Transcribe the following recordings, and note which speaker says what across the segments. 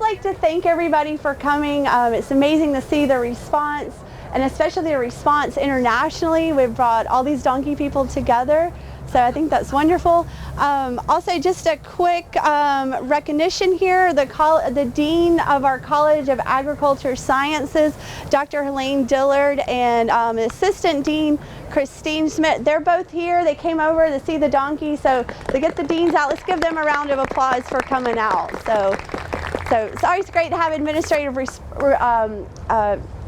Speaker 1: like to thank everybody for coming. It's amazing to see the response, and especially the response internationally. We've brought all these donkey people together, so I think that's wonderful. Also, just a quick recognition here, the Dean of our College of Agriculture Sciences, Dr. Helene Dillard, and Assistant Dean Christine Smith. They're both here. They came over to see the donkey, so to get the deans out, let's give them a round of applause for coming out. So it's always great to have administrative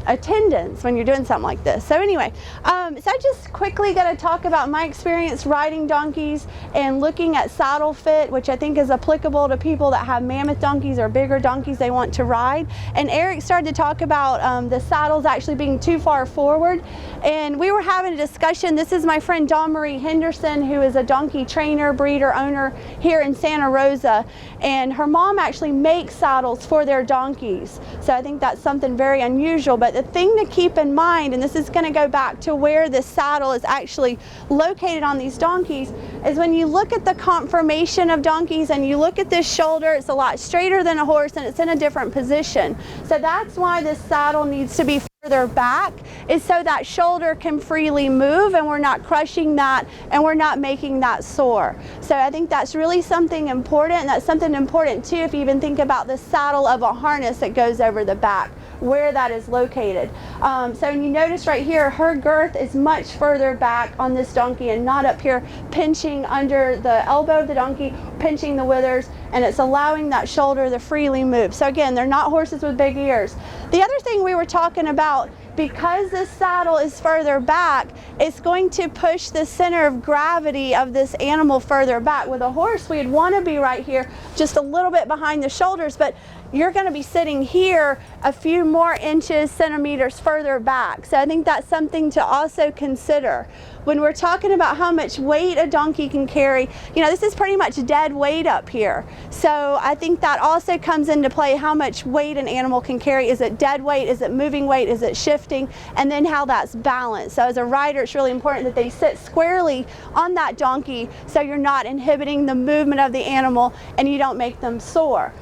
Speaker 1: attendance when you're doing something like this. So anyway, so I just quickly going to talk about my experience riding donkeys and looking at saddle fit, which I think is applicable to people that have mammoth donkeys or bigger donkeys they want to ride. And Eric started to talk about the saddles actually being too far forward, and we were having a discussion. This is my friend Dawn Marie Henderson, who is a donkey trainer, breeder, owner here in Santa Rosa, and her mom actually makes saddles for their donkeys. So I think that's something very unusual. But the thing to keep in mind, and this is going to go back to where this saddle is actually located on these donkeys, is when you look at the conformation of donkeys and you look at this shoulder, it's a lot straighter than a horse and it's in a different position. So that's why this saddle needs to be further back, is so that shoulder can freely move and we're not crushing that and we're not making that sore. So I think that's really something important, and that's something important too if you even think about the saddle of a harness that goes over the back, where that is located. So you notice right here, her girth is much further back on this donkey and not up here pinching under the elbow of the donkey, pinching the withers, and it's allowing that shoulder to freely move. So again, they're not horses with big ears. The other thing we were talking about, because this saddle is further back, it's going to push the center of gravity of this animal further back. With a horse, we'd want to be right here, just a little bit behind the shoulders, but you're going to be sitting here a few more inches, centimeters further back. So I think that's something to also consider. When we're talking about how much weight a donkey can carry, you know, this is pretty much dead weight up here. So I think that also comes into play, how much weight an animal can carry. Is it dead weight? Is it moving weight? Is it shifting? And then how that's balanced. So as a rider, it's really important that they sit squarely on that donkey so you're not inhibiting the movement of the animal and you don't make them sore.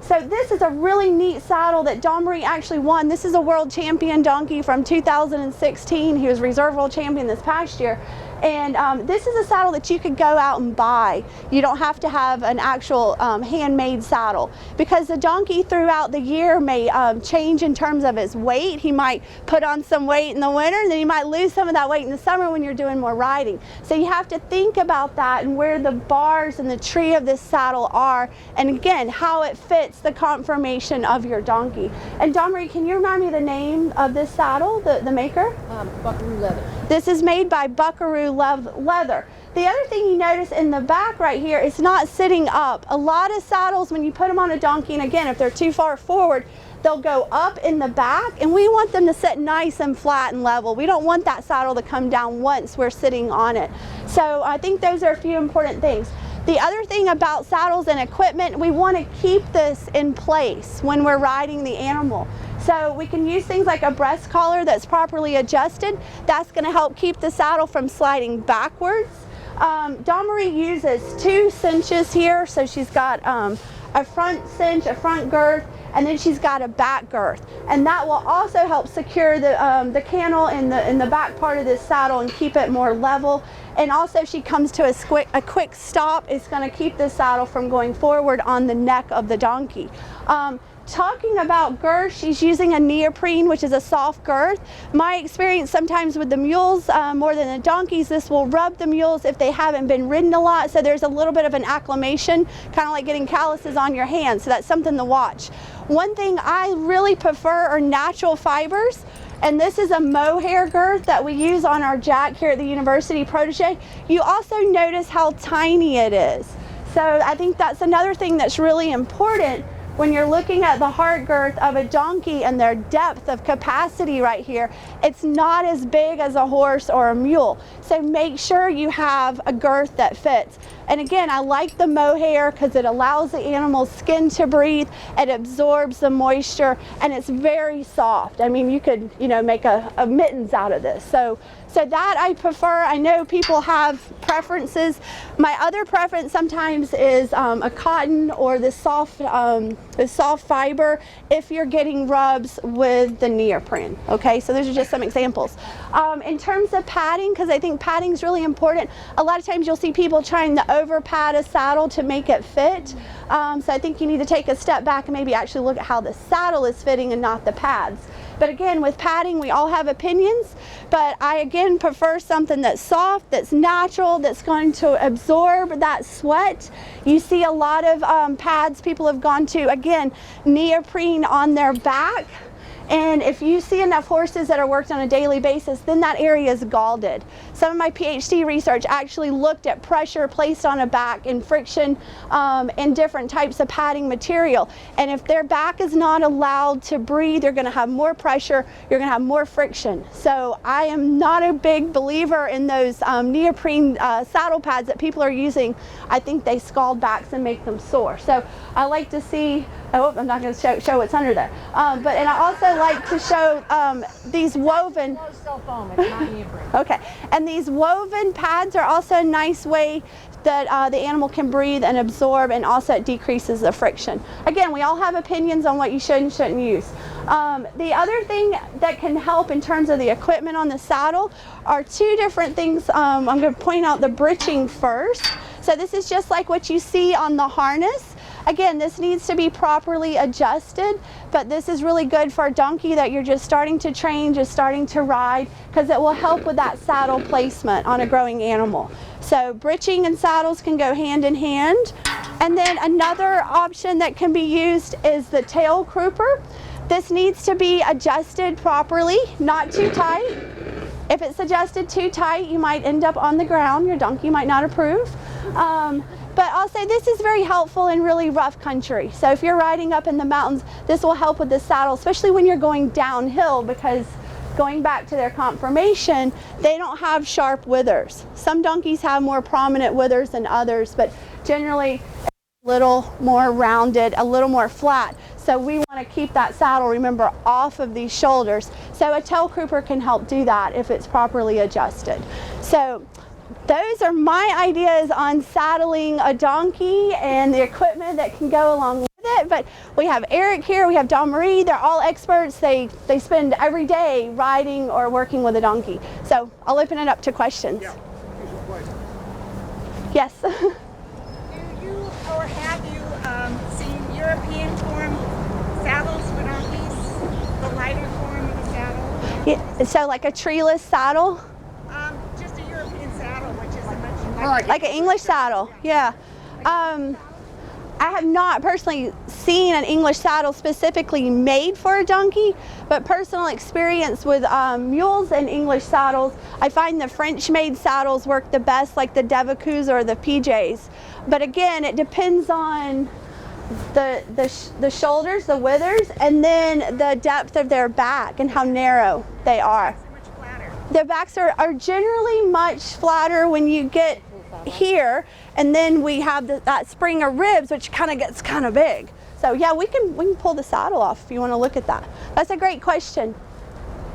Speaker 1: So this is a really neat saddle that Dawn Marie actually won. This is a world champion donkey from 2016. He was reserve world champion this past year. And this is a saddle that you could go out and buy. You don't have to have an actual handmade saddle, because the donkey throughout the year may change in terms of his weight. He might put on some weight in the winter, and then he might lose some of that weight in the summer when you're doing more riding. So you have to think about that and where the bars and the tree of this saddle are, and again, how it fits the conformation of your donkey. And Dawn Marie, can you remind me the name of this saddle, the maker?
Speaker 2: Buckaroo Leather.
Speaker 1: This is made by Buckaroo Leather. The other thing you notice in the back right here, it's not sitting up. A lot of saddles, when you put them on a donkey, and again, if they're too far forward, they'll go up in the back, and we want them to sit nice and flat and level. We don't want that saddle to come down once we're sitting on it. So I think those are a few important things. The other thing about saddles and equipment, we want to keep this in place when we're riding the animal. So we can use things like a breast collar that's properly adjusted. That's going to help keep the saddle from sliding backwards. Dawn Marie uses 2 cinches here. So she's got a front cinch, a front girth, and then she's got a back girth. And that will also help secure the cantle in the back part of this saddle and keep it more level. And also, she comes to a quick stop. It's going to keep the saddle from going forward on the neck of the donkey. Talking about girth, she's using a neoprene, which is a soft girth. My experience sometimes with the mules, more than the donkeys, this will rub the mules if they haven't been ridden a lot, so there's a little bit of an acclimation, kind of like getting calluses on your hands, so that's something to watch. One thing I really prefer are natural fibers, and this is a mohair girth that we use on our jack here at the University Protege. You also notice how tiny it is. So I think that's another thing that's really important when you're looking at the hard girth of a donkey and their depth of capacity right here. It's not as big as a horse or a mule. So make sure you have a girth that fits. And again, I like the mohair because it allows the animal's skin to breathe, it absorbs the moisture, and it's very soft. I mean, you could, you know, make a mittens out of this. So that I prefer. I know people have preferences. My other preference sometimes is a cotton or the soft fiber if you're getting rubs with the neoprene. Okay, so those are just some examples. In terms of padding, because I think padding is really important, a lot of times you'll see people trying to over pad a saddle to make it fit. So I think you need to take a step back and maybe actually look at how the saddle is fitting and not the pads. But again, with padding, we all have opinions, but I again prefer something that's soft, that's natural, that's going to absorb that sweat. You see a lot of pads people have gone to, again, neoprene on their back. And if you see enough horses that are worked on a daily basis, then that area is galded. Some of my PhD research actually looked at pressure placed on a back and friction and different types of padding material. And if their back is not allowed to breathe, you're going to have more pressure, you're going to have more friction. So I am not a big believer in those neoprene saddle pads that people are using. I think they scald backs and make them sore. So I like to see, oh, I'm not going to show what's under there. And I also like to show these woven. Okay, and these woven pads are also a nice way that the animal can breathe and absorb, and also it decreases the friction. Again, we all have opinions on what you should and shouldn't use. The other thing that can help in terms of the equipment on the saddle are two different things. I'm going to point out the breeching first. So this is just like what you see on the harness. Again, this needs to be properly adjusted, but this is really good for a donkey that you're just starting to train, just starting to ride, because it will help with that saddle placement on a growing animal. So breeching and saddles can go hand in hand. And then another option that can be used is the tail crooper. This needs to be adjusted properly, not too tight. If it's adjusted too tight, you might end up on the ground. Your donkey might not approve. But I'll say this is very helpful in really rough country. So if you're riding up in the mountains, this will help with the saddle, especially when you're going downhill, because going back to their conformation, they don't have sharp withers. Some donkeys have more prominent withers than others, but generally a little more rounded, a little more flat. So we want to keep that saddle, remember, off of these shoulders. So a tail crooper can help do that if it's properly adjusted. So those are my ideas on saddling a donkey and the equipment that can go along with it. But we have Eric here, we have Dawn Marie, they're all experts. They spend every day riding or working with a donkey. So I'll open it up to questions.
Speaker 2: Yeah.
Speaker 1: Yes.
Speaker 2: Do you or have you seen European form saddles for donkeys? The lighter form of the saddle?
Speaker 1: Yeah, so like a treeless saddle?
Speaker 2: Just a European saddle, which is a much
Speaker 1: like an English saddle, yeah. I have not personally seen an English saddle specifically made for a donkey, but personal experience with mules and English saddles, I find the French-made saddles work the best, like the Devacus or the PJs. But again, it depends on the shoulders, the withers, and then the depth of their back and how narrow they are. Their backs are generally much flatter when you get here, and then we have that spring of ribs, which kind of gets kind of big. So yeah, we can pull the saddle off if you want to look at that. That's a great question.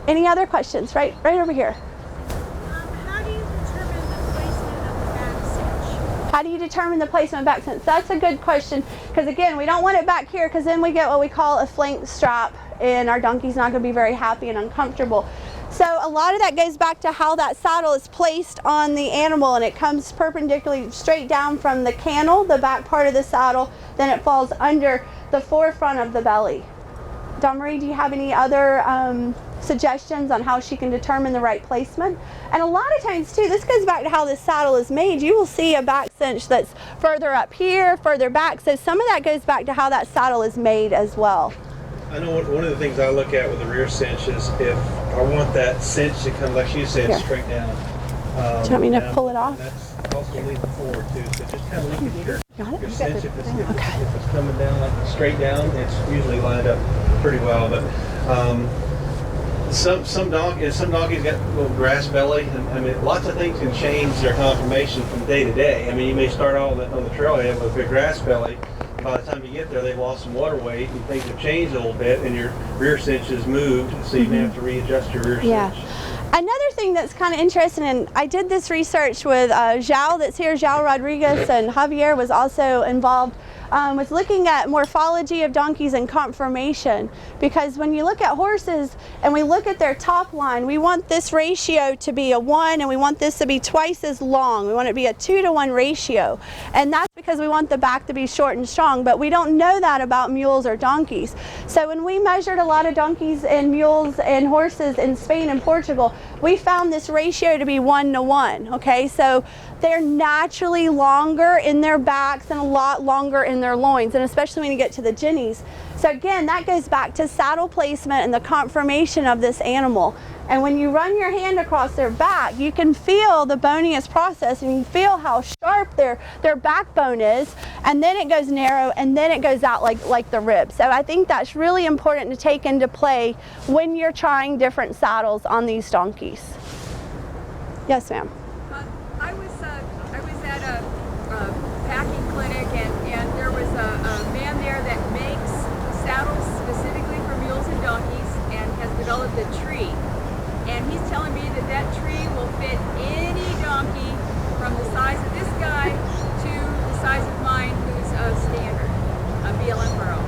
Speaker 1: Any other questions? Right over here.
Speaker 2: How do you determine the placement of the back cinch?
Speaker 1: How do you determine the placement of back cinch? That's a good question, because again, we don't want it back here, because then we get what we call a flank strap, and our donkey's not going to be very happy and uncomfortable. So a lot of that goes back to how that saddle is placed on the animal, and it comes perpendicularly straight down from the cantle, the back part of the saddle, then it falls under the forefront of the belly. Dawn Marie, do you have any other suggestions on how she can determine the right placement? And a lot of times too, this goes back to how this saddle is made. You will see a back cinch that's further up here, further back, so some of that goes back to how that saddle is made as well.
Speaker 3: I know one of the things I look at with the rear cinch is if I want that cinch to come, like you said,
Speaker 1: Here.
Speaker 3: straight down.
Speaker 1: Do you want me to pull it off?
Speaker 3: That's also leaning forward too. So just kind of look at your cinch. If it's coming down like straight down, it's usually lined up pretty well. But some donkeys got a little grass belly. And, I mean, lots of things can change their conformation from day to day. I mean, you may start on the trailhead with a grass belly. By the time you get there, they've lost some water weight and things have changed a little bit, and your rear cinch has moved, so you may have to readjust your rear cinch.
Speaker 1: Another something that's kind of interesting, and I did this research with Zhao that's here, Zhao Rodriguez, and Javier was also involved, was looking at morphology of donkeys and conformation, because when you look at horses and we look at their top line, we want this ratio to be a 1 and we want this to be twice as long. We want it to be a 2-to-1 ratio, and that's because we want the back to be short and strong, but we don't know that about mules or donkeys. So when we measured a lot of donkeys and mules and horses in Spain and Portugal, we found this ratio to be 1-to-1, okay? So they're naturally longer in their backs and a lot longer in their loins, and especially when you get to the jinnies. So again, that goes back to saddle placement and the conformation of this animal. And when you run your hand across their back, you can feel the boniest process, and you feel how sharp their backbone is, and then it goes narrow, and then it goes out like the ribs. So I think that's really important to take into play when you're trying different saddles on these donkeys. Yes, ma'am.
Speaker 2: I was at a packing clinic, and there was a man there that makes saddles specifically for mules and donkeys and has developed a tree. And he's telling me that that tree will fit any donkey from the size of this guy to the size of mine, who's a standard, a BLM burro.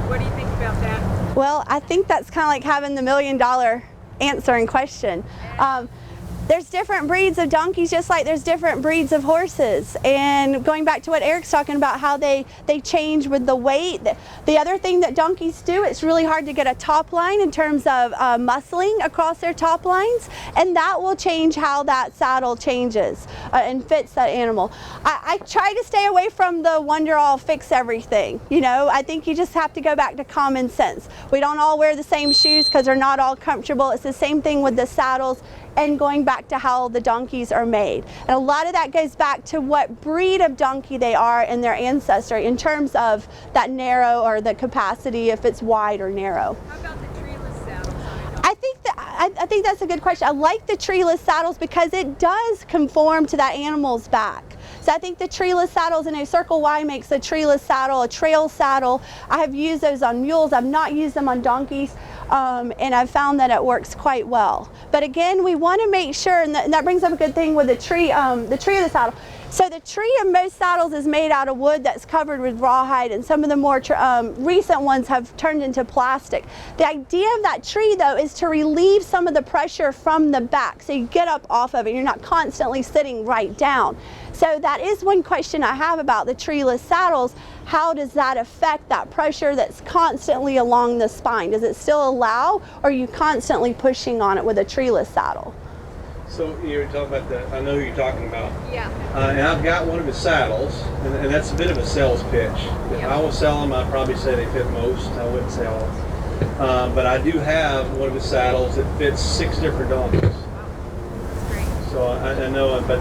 Speaker 2: What do you think about that?
Speaker 1: Well, I think that's kind of like having the $1 million answer in question. There's different breeds of donkeys just like there's different breeds of horses. And going back to what Eric's talking about, how they change with the weight. The other thing that donkeys do, it's really hard to get a top line in terms of muscling across their top lines, and that will change how that saddle changes and fits that animal. I try to stay away from the wonder all fix everything. You know, I think you just have to go back to common sense. We don't all wear the same shoes because they're not all comfortable. It's the same thing with the saddles, and going back to how the donkeys are made. And a lot of that goes back to what breed of donkey they are in their ancestry in terms of that narrow or the capacity, if it's wide or narrow.
Speaker 2: How about the treeless saddles?
Speaker 1: I think that's a good question. I like the treeless saddles because it does conform to that animal's back. So I think the treeless saddles, and Circle Y makes a treeless saddle, a trail saddle. I have used those on mules. I've not used them on donkeys. And I've found that it works quite well. But again, we want to make sure, and that brings up a good thing with the tree of the saddle. So the tree of most saddles is made out of wood that's covered with rawhide, and some of the more recent ones have turned into plastic. The idea of that tree, though, is to relieve some of the pressure from the back, so you get up off of it. You're not constantly sitting right down. So that is one question I have about the treeless saddles. How does that affect that pressure that's constantly along the spine? Does it still allow, or are you constantly pushing on it with a treeless saddle?
Speaker 3: So you're talking about I know who you're talking about.
Speaker 2: Yeah.
Speaker 3: And I've got one of his saddles, and that's a bit of a sales pitch. If I will sell them, I'd probably say they fit most. I wouldn't sell them. But I do have one of his saddles that fits 6 different donkeys.
Speaker 2: That's great.
Speaker 3: So I know, but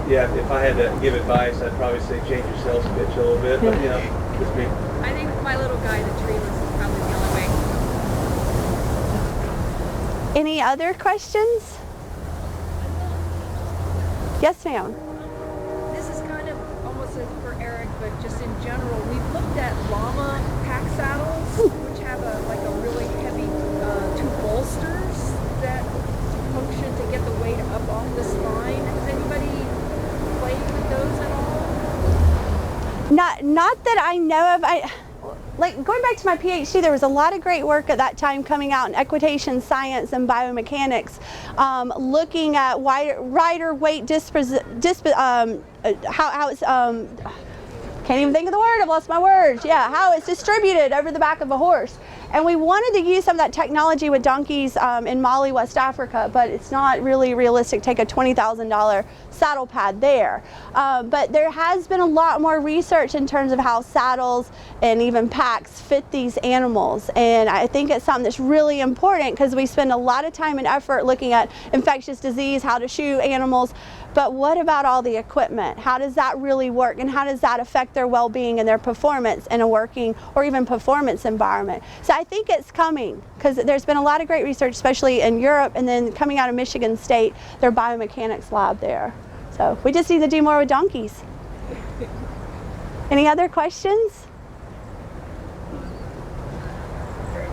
Speaker 3: yeah, if I had to give advice, I'd probably say change your sales pitch a little bit. But you know, just me.
Speaker 2: I think with my little guy, the treeless is probably the only way.
Speaker 1: Any other questions? Yes, ma'am.
Speaker 2: This is kind of almost for Eric, but just in general, we've looked at llama pack saddles, which have like a really heavy 2 bolsters that function to get the weight up off the spine. Has anybody played with those at all?
Speaker 1: Not that I know of. Like going back to my PhD, there was a lot of great work at that time coming out in equitation science and biomechanics, looking at rider weight how it's can't even think of the word. I've lost my words. Yeah, how it's distributed over the back of a horse. And we wanted to use some of that technology with donkeys in Mali, West Africa, but it's not really realistic to take a $20,000 saddle pad there. But there has been a lot more research in terms of how saddles and even packs fit these animals. And I think it's something that's really important because we spend a lot of time and effort looking at infectious disease, how to shoe animals. But what about all the equipment? How does that really work, and how does that affect their well-being and their performance in a working or even performance environment? So I think it's coming because there's been a lot of great research, especially in Europe, and then coming out of Michigan State, their biomechanics lab there. So we just need to do more with donkeys. Any other questions?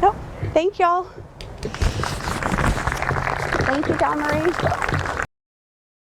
Speaker 1: No? Thank y'all. Thank you, John Marie.